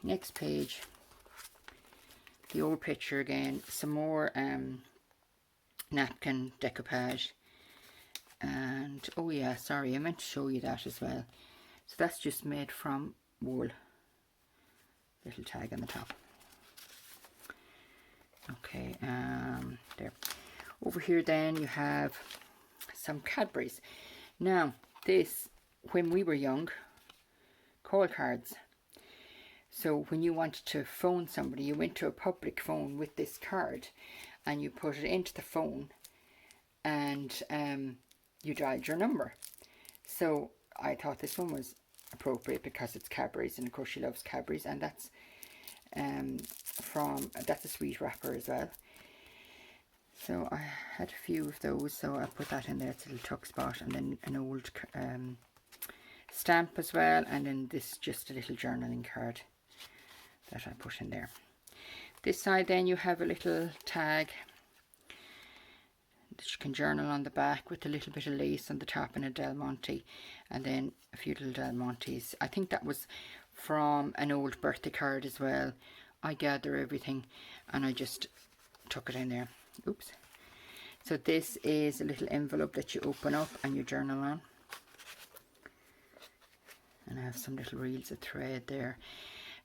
Next page, the old picture again, some more napkin decoupage. And oh yeah, sorry, I meant to show you that as well. So that's just made from wool. Little tag on the top. Okay, there. Over here then you have some Cadbury's. Now this, when we were young, call cards. So when you wanted to phone somebody, you went to a public phone with this card and you put it into the phone and you dialed your number. So I thought this one was appropriate because it's Cadbury's, and of course she loves Cadbury's, and that's that's a sweet wrapper as well. So I had a few of those, so I put that in there. It's a little tuck spot, and then an old stamp as well, and then this just a little journaling card that I put in there. This side then you have a little tag that you can journal on the back with a little bit of lace on the top and a Del Monte, and then a few little Del Montes. I think that was from an old birthday card as well. I gather everything and I just tuck it in there. Oops. So this is a little envelope that you open up and you journal on. And I have some little reels of thread there.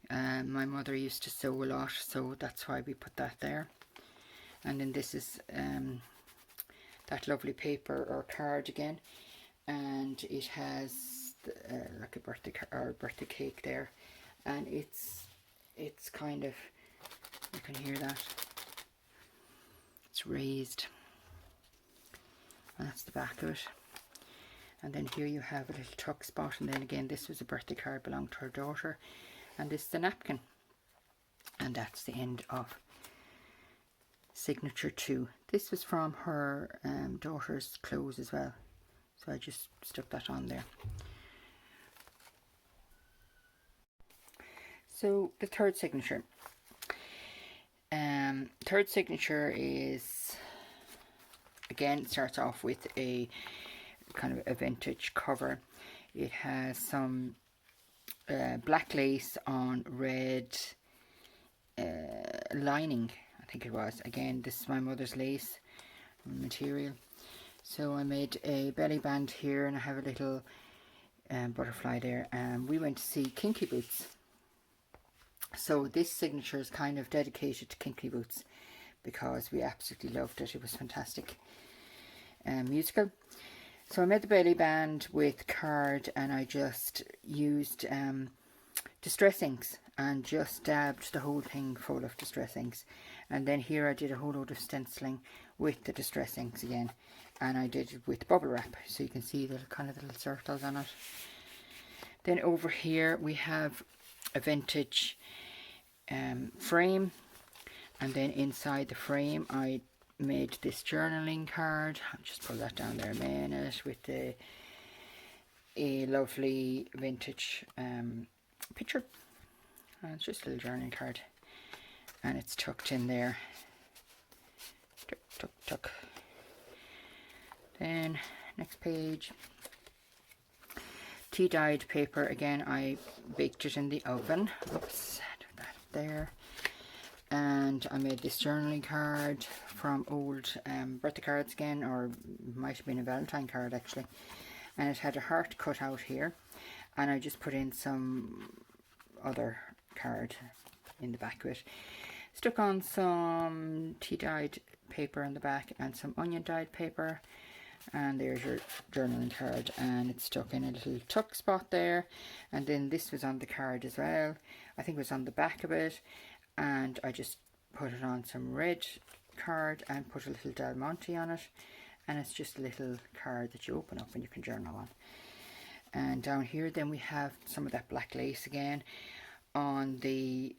My mother used to sew a lot, so that's why we put that there. And then this is that lovely paper or card again, and it has like a birthday or birthday cake there, and it's kind of, you can hear that, it's raised, and that's the back of it. And then here you have a little tuck spot, and then again this was a birthday card, belonged to her daughter, and this is the napkin, and that's the end of signature 2. This was from her daughter's clothes as well, so I just stuck that on there. So the third signature. Third signature is, again, it starts off with a kind of a vintage cover. It has some black lace on red lining, I think it was. Again, this is my mother's lace material. So I made a belly band here, and I have a little butterfly there. We went to see Kinky Boots. So this signature is kind of dedicated to Kinky Boots because we absolutely loved it. It was fantastic musical. So I made the belly band with card, and I just used distress inks and just dabbed the whole thing full of distress inks. And then here I did a whole load of stenciling with the distress inks again, and I did it with bubble wrap, so you can see the kind of little circles on it. Then over here we have a vintage frame, and then inside the frame I made this journaling card. I'll just pull that down there a minute, with a lovely vintage picture, and it's just a little journaling card, and it's tucked in there. Tuck, tuck, tuck. Then next page, tea dyed paper. Again, I baked it in the oven. Oops, do that there. And I made this journaling card from old birthday cards again, or might have been a Valentine card actually, and it had a heart cut out here, and I just put in some other card in the back of it. Stuck on some tea dyed paper on the back and some onion dyed paper, and there's your journaling card, and it's stuck in a little tuck spot there. And then this was on the card as well, I think it was on the back of it, and I just put it on some red card and put a little Del Monte on it, and it's just a little card that you open up and you can journal on. And down here then we have some of that black lace again on the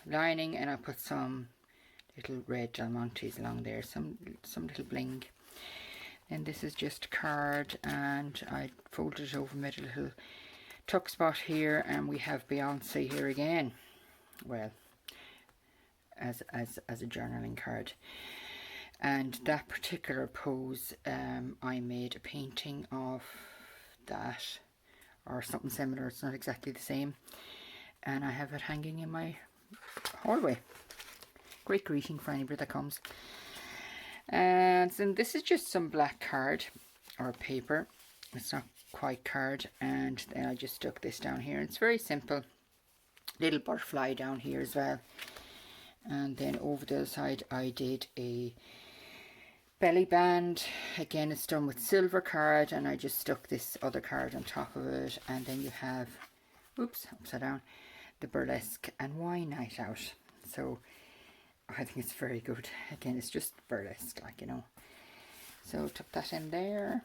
lining, and I put some little red Del Montes along there, some little bling. And this is just a card, and I folded it over, made a little tuck spot here, and we have Beyonce here again, well, as a journaling card. And that particular pose, I made a painting of that, or something similar. It's not exactly the same. and I have it hanging in my hallway. Great greeting for anybody that comes. And then this is just some black card or paper. It's not quite card, and then I just stuck this down here. It's very simple. Little butterfly down here as well. And then over the other side I did a belly band. Again, it's done with silver card, and I just stuck this other card on top of it. And then you have, oops, upside down, the burlesque and wine night out. So I think it's very good. Again, it's just burlesque, like, you know. So tuck that in there.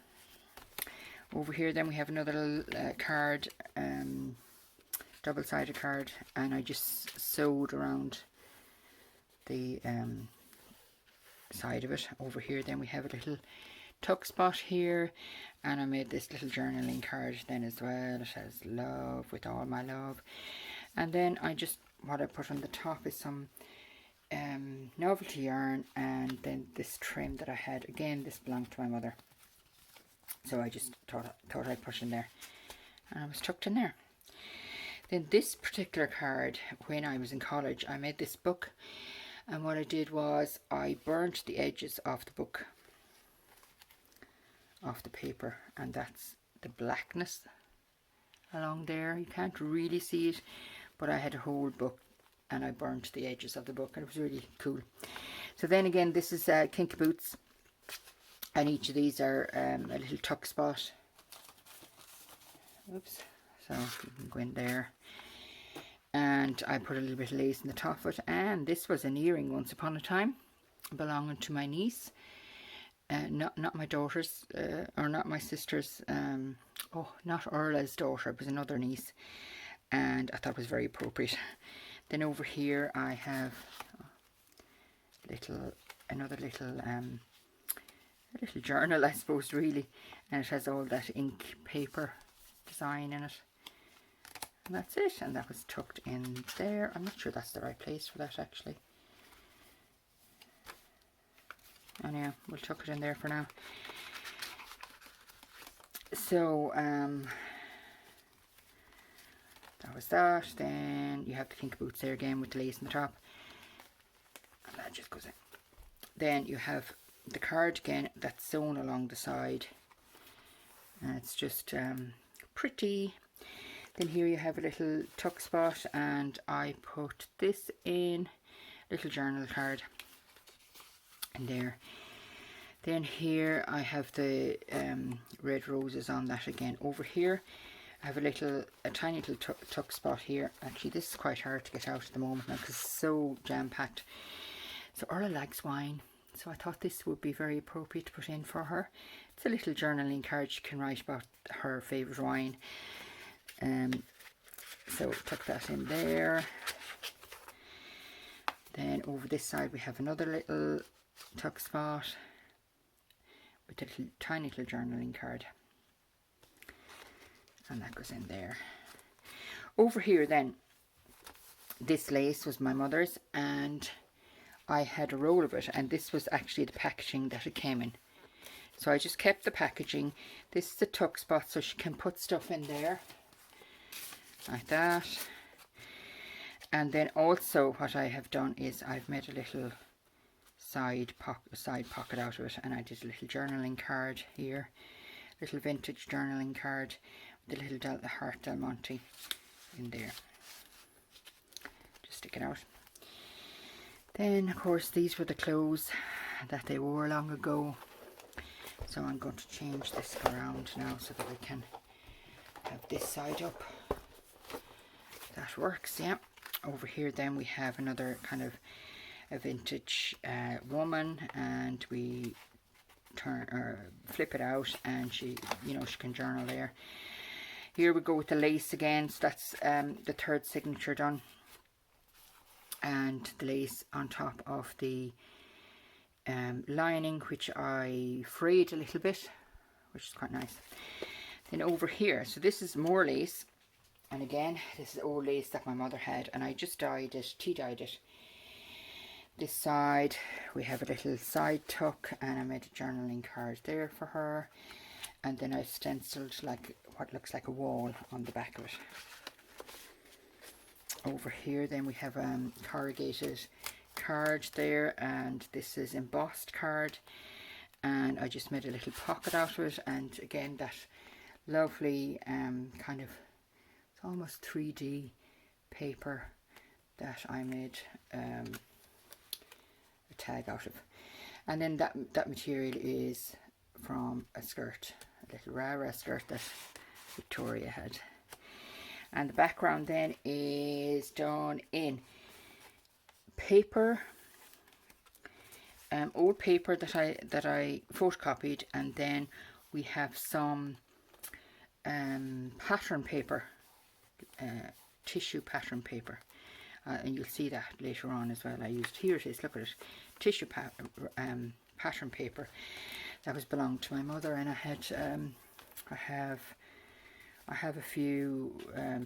Over here then we have another little card, double-sided card, and I just sewed around the side of it. Over here then we have a little tuck spot here, and I made this little journaling card then as well. It says love, with all my love. And then what I put on the top is some novelty yarn, and then this trim that I had. Again, this belonged to my mother, so I just thought I'd put in there, and it was tucked in there. Then this particular card, when I was in college, I made this book, and what I did was I burnt the edges of the book, off the paper, and that's the blackness along there. You can't really see it, but I had a whole book and I burnt the edges of the book, and it was really cool. So then again, this is kinky boots, and each of these are a little tuck spot. Oops. So you can go in there, and I put a little bit of lace in the top of it. And this was an earring once upon a time, belonging to my niece, not my daughter's, or not my sister's, not Orla's daughter, it was another niece, and I thought it was very appropriate. Then over here I have another little journal, I suppose, really, and it has all that ink paper design in it. And that's it, and that was tucked in there. I'm not sure that's the right place for that, actually. Anyhow, we'll tuck it in there for now. So that was that. Then you have the kinky boots there again with the lace on the top, and that just goes in. Then you have the cardigan that's sewn along the side, and it's just pretty. Then here you have a little tuck spot, and I put this in, little journal card in there. Then here I have the red roses on that again. Over here I have a tiny little tuck spot here. Actually, this is quite hard to get out at the moment now because it's so jam-packed. So Orla likes wine, so I thought this would be very appropriate to put in for her. It's a little journaling card. She can write about her favourite wine. So tuck that in there. Then over this side we have another little tuck spot with a tiny little journaling card, and that goes in there. Over here then, this lace was my mother's, and I had a roll of it, and this was actually the packaging that it came in. So I just kept the packaging. This is the tuck spot, so she can put stuff in there like that. And then also what I have done is I've made a little side pocket out of it, and I did a little journaling card here, little vintage journaling card with a little heart Del Monte in there. Just stick it out. Then of course these were the clothes that they wore long ago, so I'm going to change this around now so that we can have this side up. That works, yeah. Over here then we have another kind of a vintage woman, and we flip it out, and she can journal there. Here we go with the lace again, so that's the third signature done, and the lace on top of the lining, which I frayed a little bit, which is quite nice. Then over here, so this is more lace, and again this is old lace that my mother had, and I just dyed it, tea-dyed it. This side we have a little side tuck, and I made a journaling card there for her, and then I stenciled like what looks like a wall on the back of it. over here then we have corrugated card there, and this is embossed card, and I just made a little pocket out of it, and again that lovely kind of, it's almost 3D paper that I made a tag out of. And then that material is from a skirt, a little rah-rah skirt that Victoria had. And the background then is done in paper, old paper that I photocopied, and then we have some pattern paper, tissue pattern paper, and you'll see that later on as well. I used, here it is, look at it, tissue pattern paper that was belonged to my mother, and I have a few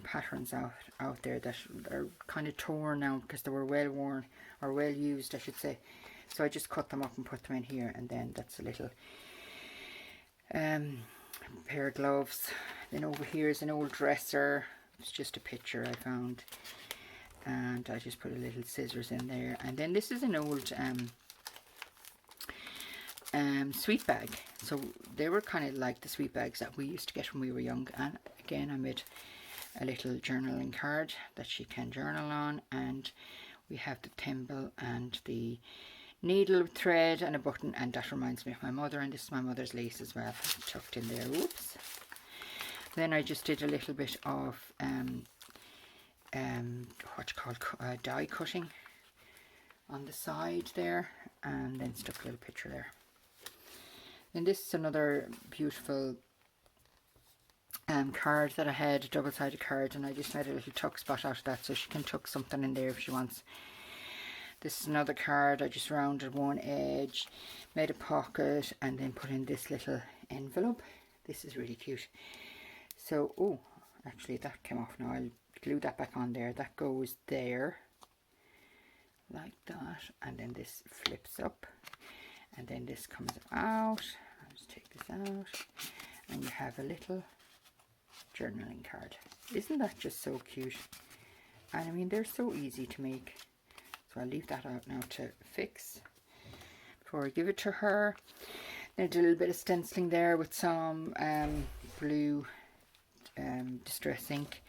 patterns out there that are kind of torn now because they were well worn, or well used I should say. So I just cut them up and put them in here, and then that's a little pair of gloves. Then over here is an old dresser. It's just a picture I found, and I just put a little scissors in there. And then this is an old sweet bag. So they were kind of like the sweet bags that we used to get when we were young. And again, I made a little journaling card that she can journal on, and we have the thimble and the needle, thread and a button, and that reminds me of my mother, and this is my mother's lace as well, tucked in there. Oops. Then I just did a little bit of what you call die cutting on the side there, and then stuck a little picture there. And this is another beautiful card that I had, a double-sided card, and I just made a little tuck spot out of that so she can tuck something in there if she wants. This is another card. I just rounded one edge, made a pocket, and then put in this little envelope. This is really cute. So, oh, actually that came off now. I'll glue that back on there. That goes there, like that, and then this flips up, and then this comes out. I'll just take this out, and you have a little journaling card. Isn't that just so cute? And I mean, they're so easy to make. So I'll leave that out now to fix before I give it to her. Then I did a little bit of stenciling there with some blue distress ink.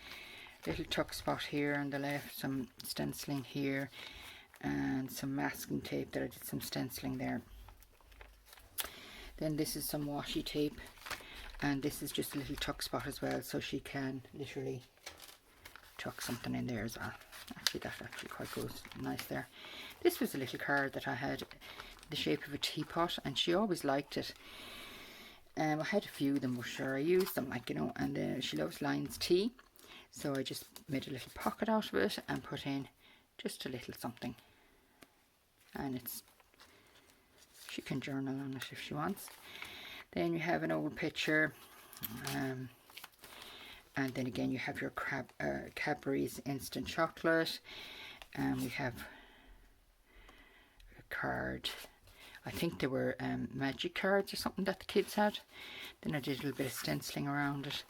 Little tuck spot here on the left, some stenciling here, and some masking tape that I did some stenciling there. Then this is some washi tape, and this is just a little tuck spot as well, so she can literally tuck something in there as well. Actually, that actually quite goes nice there. This was a little card that I had the shape of a teapot, and she always liked it. I had a few of them, but sure, I used them, like, you know, and she loves Lion's tea, so I just made a little pocket out of it and put in just a little something, and she can journal on it if she wants. Then you have an old picture, and then again you have your Cadbury's instant chocolate, and we have a card. I think they were magic cards or something that the kids had. Then I did a little bit of stenciling around it.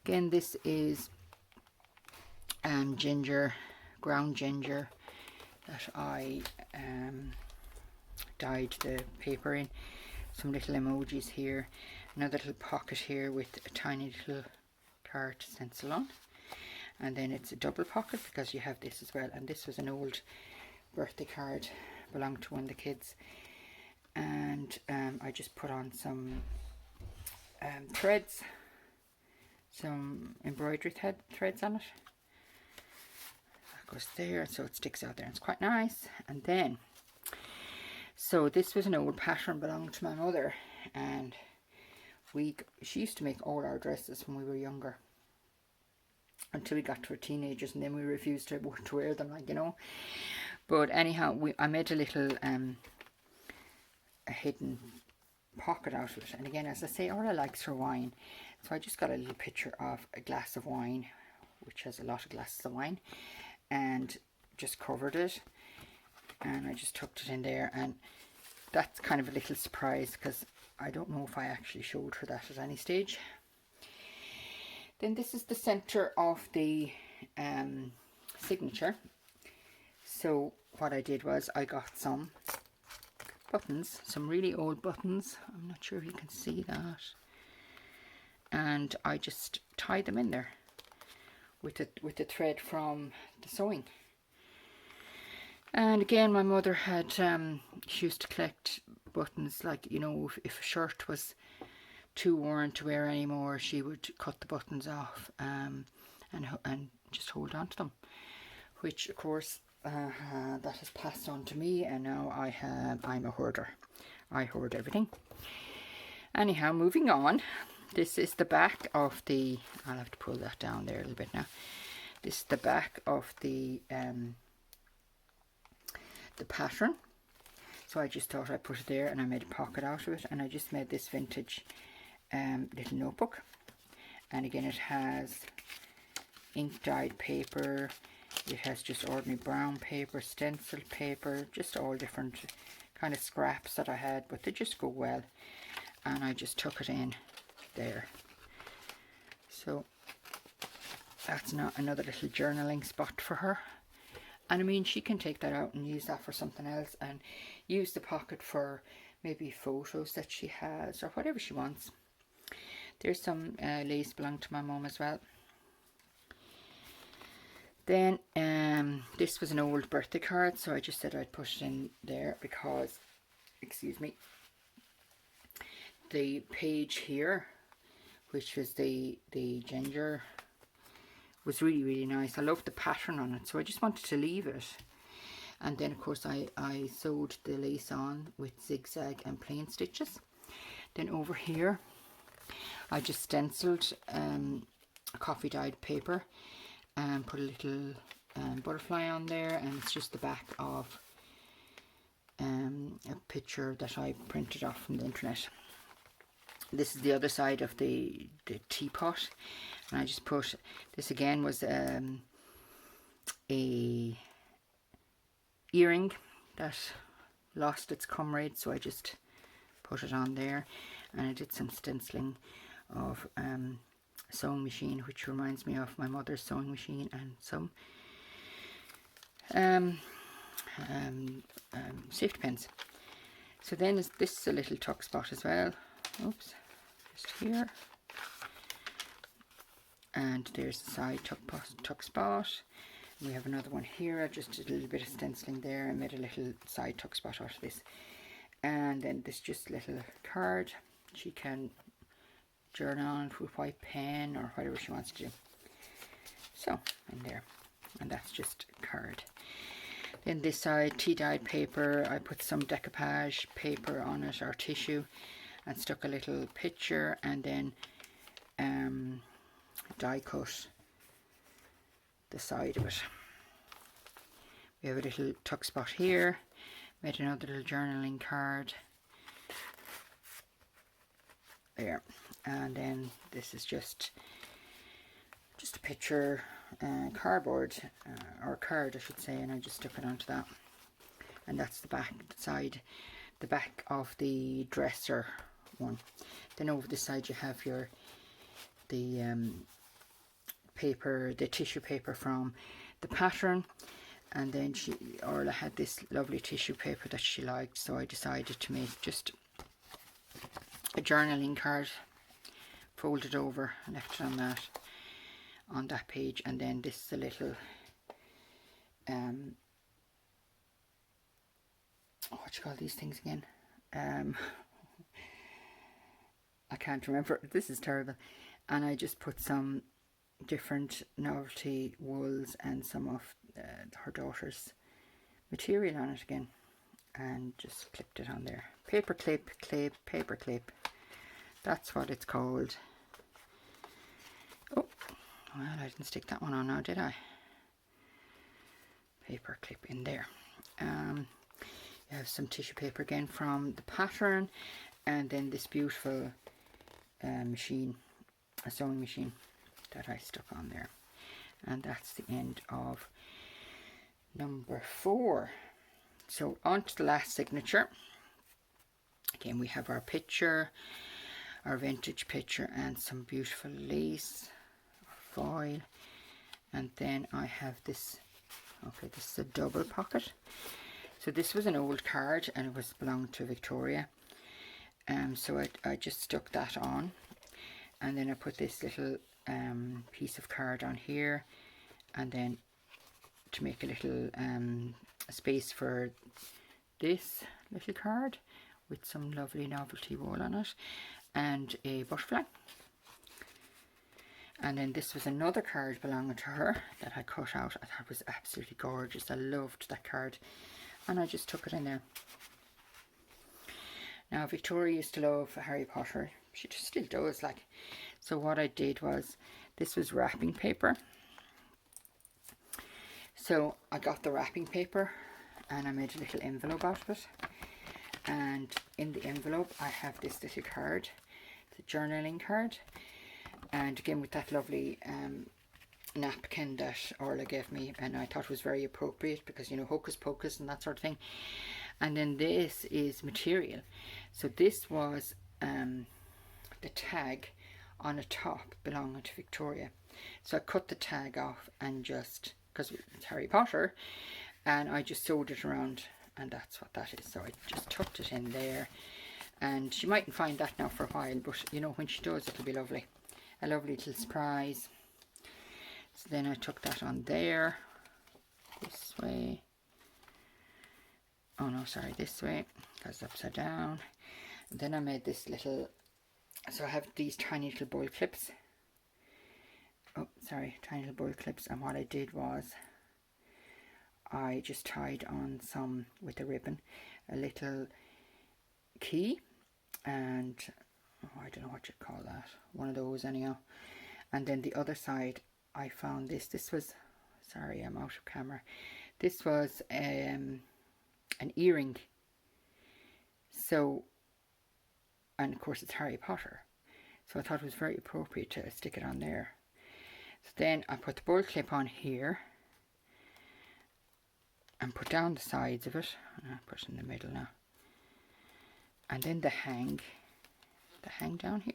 Again, this is ginger, ground ginger, that I dyed the paper in. Some little emojis here. Another little pocket here with a tiny little card to stencil on. And then it's a double pocket because you have this as well. And this was an old birthday card, belonged to one of the kids. And I just put on some threads, some embroidery threads on it. That goes there, so it sticks out there. It's quite nice. And then, so this was an old pattern belonging to my mother, and she used to make all our dresses when we were younger, until we got to our teenagers, and then we refused to wear them, like, you know. But anyhow, I made a little a hidden pocket out of it. And again, as I say, Orla likes her wine, so I just got a little picture of a glass of wine, which has a lot of glasses of wine, and just covered it, and I just tucked it in there. And that's kind of a little surprise because I don't know if I actually showed her that at any stage. Then this is the center of the signature. So what I did was I got some buttons, some really old buttons. I'm not sure if you can see that. And I just tied them in there with the thread from the sewing. And again, my mother had, she used to collect buttons, like, you know, if a shirt was too worn to wear anymore, she would cut the buttons off and just hold on to them, which of course that has passed on to me, and now I'm a hoarder. I hoard everything. Anyhow, moving on. This is the back of the, I'll have to pull that down there a little bit now. This is the back of the pattern. So I just thought I'd put it there, and I made a pocket out of it, and I just made this vintage little notebook. And again, it has ink dyed paper, it has just ordinary brown paper, stencil paper, just all different kind of scraps that I had, but they just go well. And I just tuck it in there. So that's not another little journaling spot for her. And I mean, she can take that out and use that for something else, and use the pocket for maybe photos that she has or whatever she wants. There's some lace belonged to my mum as well. Then this was an old birthday card, so I just said I'd put it in there because, excuse me, the page here, which was the ginger, was really, really nice. I loved the pattern on it, so I just wanted to leave it. And then of course I sewed the lace on with zigzag and plain stitches. Then over here I just stenciled a coffee dyed paper and put a little butterfly on there, and it's just the back of a picture that I printed off from the internet. This is the other side of the teapot, and I just put, this again was a earring that lost its comrade, so I just put it on there. And I did some stenciling of sewing machine, which reminds me of my mother's sewing machine, and some safety pins. So then this is a little tuck spot as well. Oops, just here. And there's the side tuck spot. We have another one here. I just did a little bit of stenciling there and made a little side tuck spot out of this. And then this just little card. She can journal on it with white pen or whatever she wants to do. So, in there. And that's just a card. Then this side, tea dyed paper. I put some decoupage paper on it, or tissue, and stuck a little picture, and then die cut the side of it. We have a little tuck spot here. Made another little journaling card there, and then this is just a picture cardboard or card I should say, and I just stuck it onto that. And that's the back side, the back of the dresser one. Then over this side you have your paper, the tissue paper from the pattern. And then Orla had this lovely tissue paper that she liked, so I decided to make just a journaling card, folded over, left it on that page. And then this is a little what do you call these things again? I can't remember. This is terrible. And I just put some different novelty wools and some of her daughter's material on it again, and just clipped it on there. Paper clip, paper clip. That's what it's called. Oh, well, I didn't stick that one on now, did I? Paper clip in there. You have some tissue paper again from the pattern, and then this beautiful machine, a sewing machine that I stuck on there. And that's the end of number 4. So on to the last signature. Again, we have our picture, our vintage picture, and some beautiful lace or foil. And then I have this Okay, this is a double pocket. So this was an old card and it was belonged to Victoria. So I just stuck that on, and then I put this little piece of card on here, and then to make a little space for this little card with some lovely novelty wool on it and a butterfly. And then this was another card belonging to her that I cut out. I thought it was absolutely gorgeous. I loved that card, and I just took it in there. Now Victoria used to love Harry Potter. She just still does, like. So what I did was, this was wrapping paper. So I got the wrapping paper and I made a little envelope out of it. And in the envelope I have this little card, the journaling card. And again with that lovely napkin that Orla gave me, and I thought it was very appropriate because, you know, hocus pocus and that sort of thing. And then this is material. So this was the tag on a top belonging to Victoria. So I cut the tag off and just, because it's Harry Potter, and I just sewed it around, and that's what that is. So I just tucked it in there, and she mightn't find that now for a while, but you know, when she does, it'll be lovely. A lovely little surprise. So then I took that on there, this way. Oh no, sorry, this way, because it's upside down. And then I made this little, so I have these tiny little bowl clips. Oh, sorry, tiny little bowl clips. And what I did was, I just tied on some, with a ribbon, a little key. And, oh, I don't know what you'd call that. One of those anyhow. And then the other side, I found this. This was, sorry, I'm out of camera. This was an earring. So, and of course it's Harry Potter, so I thought it was very appropriate to stick it on there. So then I put the bowl clip on here and put down the sides of it, and I put it in the middle now, and then the hang down here.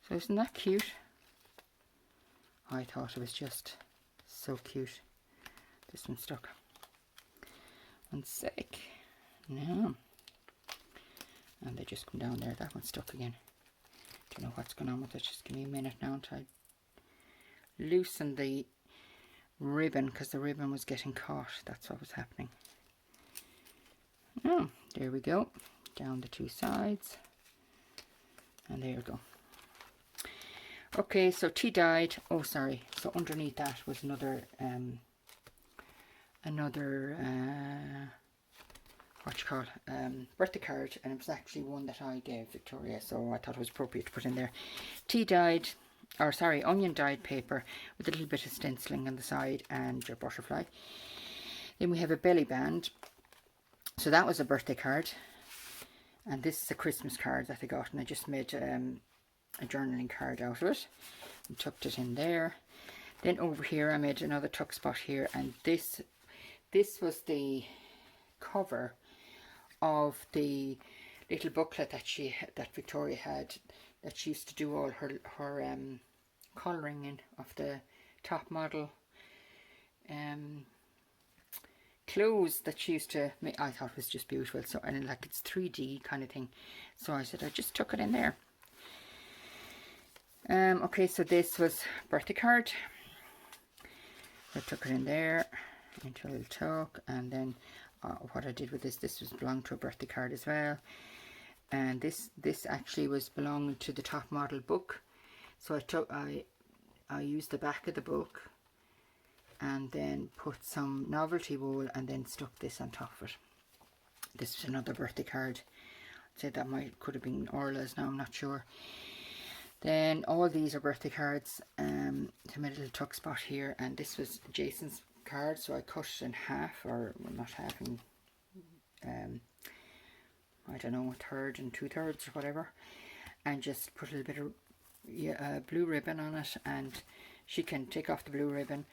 So isn't that cute? I thought it was just so cute. This one stuck. One sec. No. And they just come down there. That one's stuck again. Don't know what's going on with it. Just give me a minute now until I loosen the ribbon, because the ribbon was getting caught. That's what was happening. Oh, there we go. Down the two sides. And there you go. Okay, so tea dyed. Oh, sorry. So underneath that was another what you call birthday card, and it was actually one that I gave Victoria, so I thought it was appropriate to put in there. Tea dyed, or sorry, onion dyed paper with a little bit of stenciling on the side and your butterfly. Then we have a belly band. So that was a birthday card, and this is a Christmas card that I got, and I just made a journaling card out of it and tucked it in there. Then over here I made another tuck spot here, and this was the cover of the little booklet that Victoria had, that she used to do all her colouring in, of the top model clothes that she used to make. I thought it was just beautiful. So, and like it's 3D kind of thing, so I said I just tuck it in there. Okay, so this was birthday card. I took it in there into a little tuck, and then what I did with this was belonged to a birthday card as well, and this actually was belonging to the top model book. So I used the back of the book and then put some novelty wool and then stuck this on top of it. This is another birthday card. I'd say that could have been Orla's now, I'm not sure. Then all these are birthday cards. To my little tuck spot here, and this was Jason's card, so I cut it in half, or well, not half, in I don't know, 1/3 and 2/3 or whatever, and just put a little bit of blue ribbon on it, and she can take off the blue ribbon,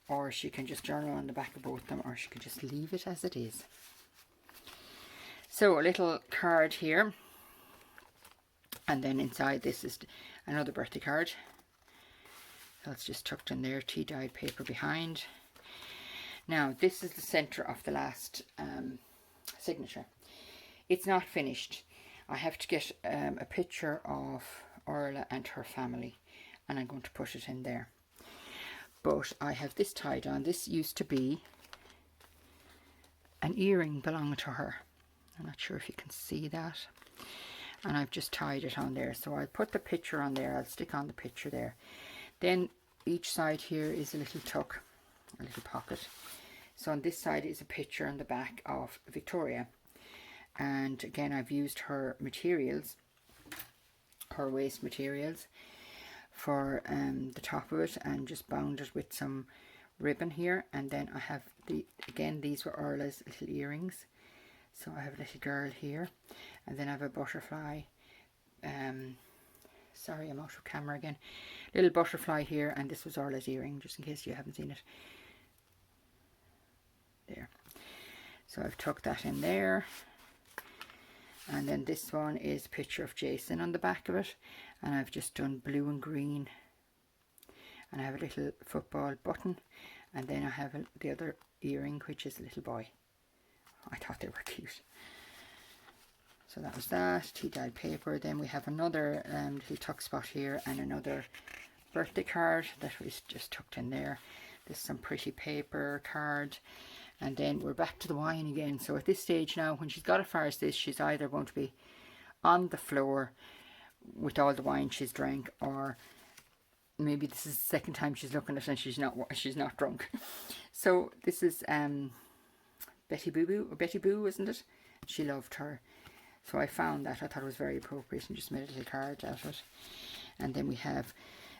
or she can just journal on the back of both of them, or she can just leave it as it is. So a little card here, and then inside this is another birthday card. That's just tucked in there, tea dyed paper behind. Now this is the center of the last signature. It's not finished. I have to get a picture of Orla and her family, and I'm going to put it in there. But I have this tied on. This used to be an earring belonging to her. I'm not sure if you can see that. And I've just tied it on there. So I'll put the picture on there. I'll stick on the picture there. Then each side here is a little tuck, a little pocket. So on this side is a picture on the back of Victoria. And again, I've used her materials, her waste materials, for the top of it, and just bound it with some ribbon here. And then I have these were Orla's little earrings. So I have a little girl here, and then I have a butterfly. Sorry, I'm out of camera again. Little butterfly here, and this was Orla's earring, just in case you haven't seen it. There. So I've tucked that in there. And then this one is a picture of Jason on the back of it, and I've just done blue and green. And I have a little football button, and then I have the other earring, which is a little boy. I thought they were cute. So that was that, tea-dyed paper. Then we have another little tuck spot here, and another birthday card that was just tucked in there. There's some pretty paper card. And then we're back to the wine again. So at this stage now, when she's got as far as this, she's either going to be on the floor with all the wine she's drank, or maybe this is the second time she's looking at it and she's not drunk. So this is Betty Boo, isn't it? She loved her. So I found that. I thought it was very appropriate and just made a little card out of it. And then we have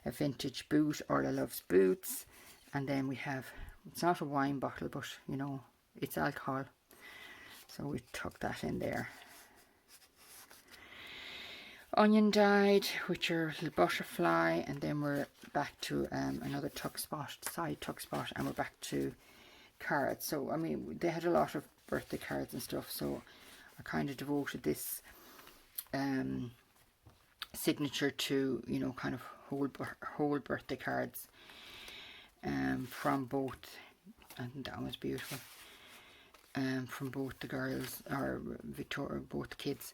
a vintage boot. Orla loves boots. And then we have, it's not a wine bottle, but you know, it's alcohol. So we tuck that in there. Onion dyed, with your little butterfly. And then we're back to another tuck spot, side tuck spot. And we're back to cards. So I mean, they had a lot of birthday cards and stuff, so I kind of devoted this signature to, you know, kind of whole birthday cards from both, and that was beautiful, from both the girls, or Victoria, both the kids.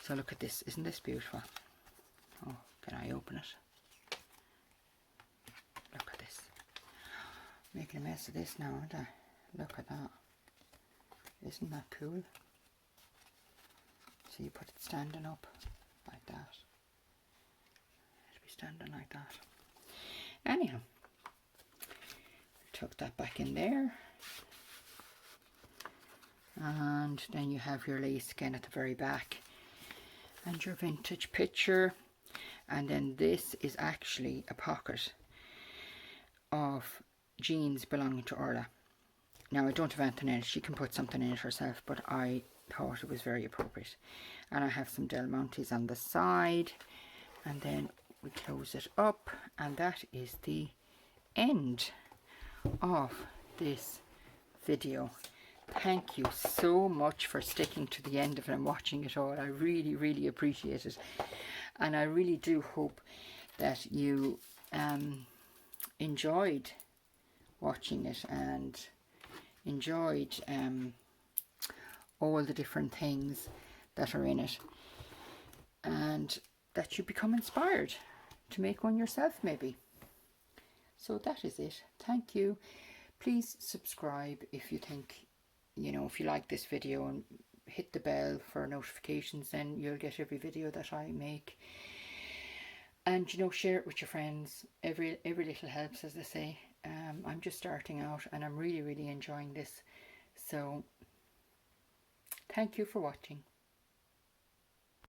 So look at this, isn't this beautiful? Oh, can I open it? Look at this. Making a mess of this now, aren't I? Look at that. Isn't that cool? So you put it standing up like that. It should be standing like that. Anyhow, tuck that back in there. And then you have your lace again at the very back. And your vintage picture. And then this is actually a pocket of jeans belonging to Orla. Now I don't have anything in it, she can put something in it herself, but I thought it was very appropriate. And I have some Del Montes on the side, and then we close it up, and that is the end of this video. Thank you so much for sticking to the end of it and watching it all. I really, really appreciate it, and I really do hope that you enjoyed watching it and enjoyed all the different things that are in it, and that you become inspired to make one yourself maybe. So that is it. Thank you. Please subscribe if you think, you know, if you like this video, and hit the bell for notifications, then you'll get every video that I make. And you know, share it with your friends. Every little helps, as they say. I'm just starting out, and I'm really, really enjoying this. So thank you for watching.